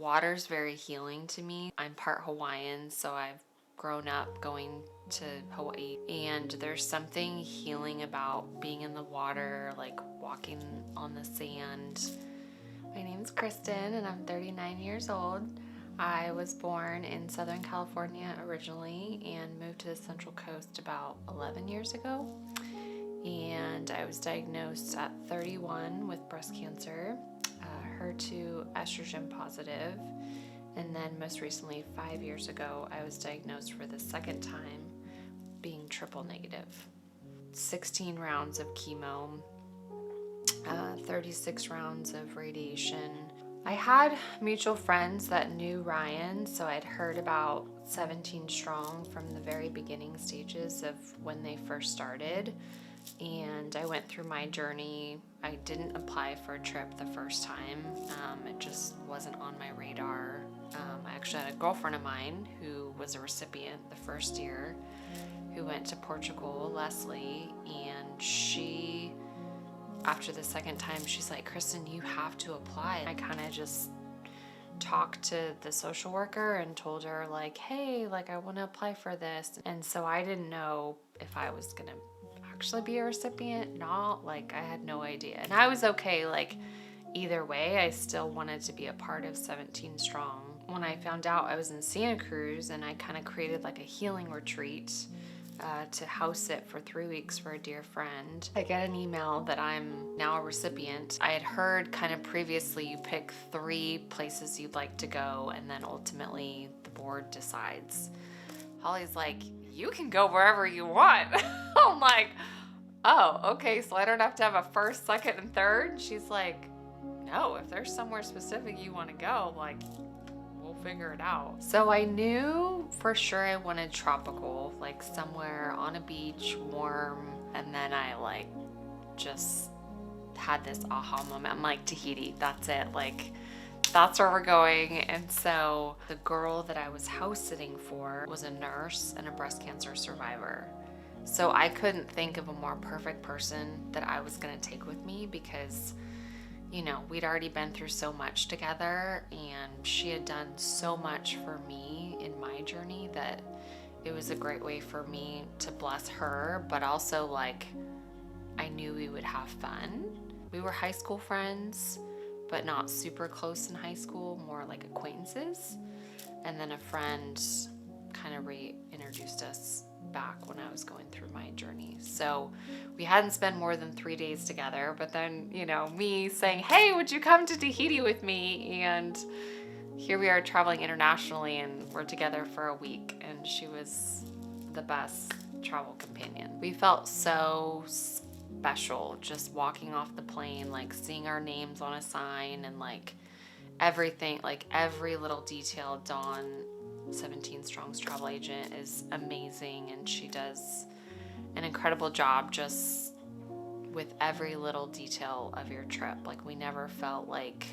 Water's very healing to me. I'm part Hawaiian, so I've grown up going to Hawaii, and there's something healing about being in the water, like walking on the sand. My name's Kristin, and I'm 39 years old. I was born in Southern California originally and moved to the Central Coast about 11 years ago. And I was diagnosed at 31 with breast cancer, HER2 estrogen positive. And then most recently, 5 years ago, I was diagnosed for the second time being triple negative. 16 rounds of chemo, 36 rounds of radiation. I had mutual friends that knew Ryan, so I'd heard about 17 Strong from the very beginning stages of when they first started. And I went through my journey. I didn't apply for a trip the first time. It just wasn't on my radar. I actually had a girlfriend of mine who was a recipient the first year who went to Portugal, Leslie, and she, after the second time, she's like, Kristin, you have to apply. I kind of just talked to the social worker and told her like, hey, like I want to apply for this. And so I didn't know if I was going to actually be a recipient, not, like I had no idea. And I was okay, like either way, I still wanted to be a part of 17 Strong. When I found out, I was in Santa Cruz and I kind of created like a healing retreat to house sit for 3 weeks for a dear friend. I get an email that I'm now a recipient. I had heard kind of previously you pick 3 places you'd like to go and then ultimately the board decides. Holly's like, you can go wherever you want. I'm like, oh, okay, so I don't have to have a first, second, and third? She's like, no, if there's somewhere specific you want to go, like, we'll figure it out. So I knew for sure I wanted tropical, like somewhere on a beach, warm, and then I like just had this aha moment. I'm like, Tahiti, that's it. Like, that's where we're going. And so the girl that I was house sitting for was a nurse and a breast cancer survivor. So I couldn't think of a more perfect person that I was going to take with me because, you know, we'd already been through so much together and she had done so much for me in my journey that it was a great way for me to bless her, but also like I knew we would have fun. We were high school friends, but not super close in high school, more like acquaintances. And then a friend kind of reintroduced us back when I was going through my journey. So we hadn't spent more than 3 days together, but then, you know, me saying, hey, would you come to Tahiti with me? And here we are traveling internationally and we're together for a week and she was the best travel companion. We felt so special just walking off the plane, like seeing our names on a sign and like everything, like every little detail. Dawn, 17 Strong's travel agent, is amazing and she does an incredible job just with every little detail of your trip. Like we never felt like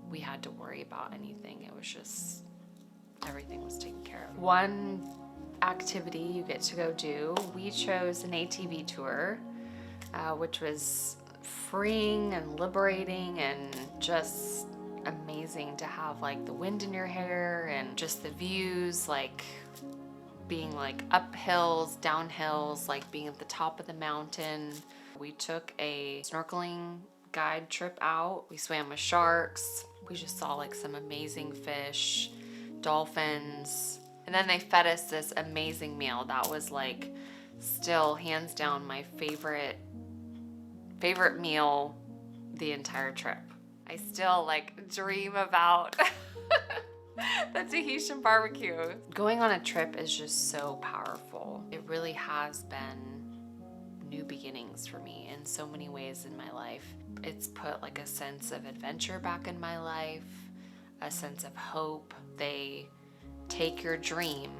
we had to worry about anything. It was just everything was taken care of. One activity you get to go do, we chose an ATV tour, which was freeing and liberating and just amazing to have like the wind in your hair and just the views, like being like up hills, down hills, like being at the top of the mountain. We took a snorkeling guide trip out. We swam with sharks. We just saw like some amazing fish, dolphins. And then they fed us this amazing meal that was like still hands down my favorite meal the entire trip. I still like dream about the Tahitian barbecue. Going on a trip is just so powerful. It really has been new beginnings for me in so many ways in my life. It's put like a sense of adventure back in my life, a sense of hope. They take your dream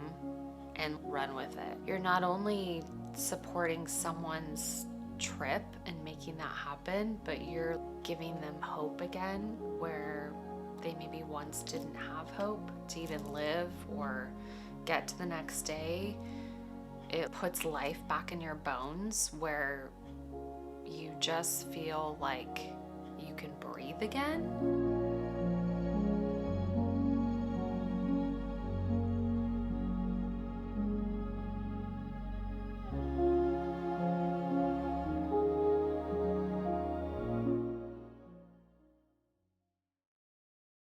and run with it. You're not only supporting someone's trip and making that happen, but you're giving them hope again where they maybe once didn't have hope to even live or get to the next day. It puts life back in your bones where you just feel like you can breathe again.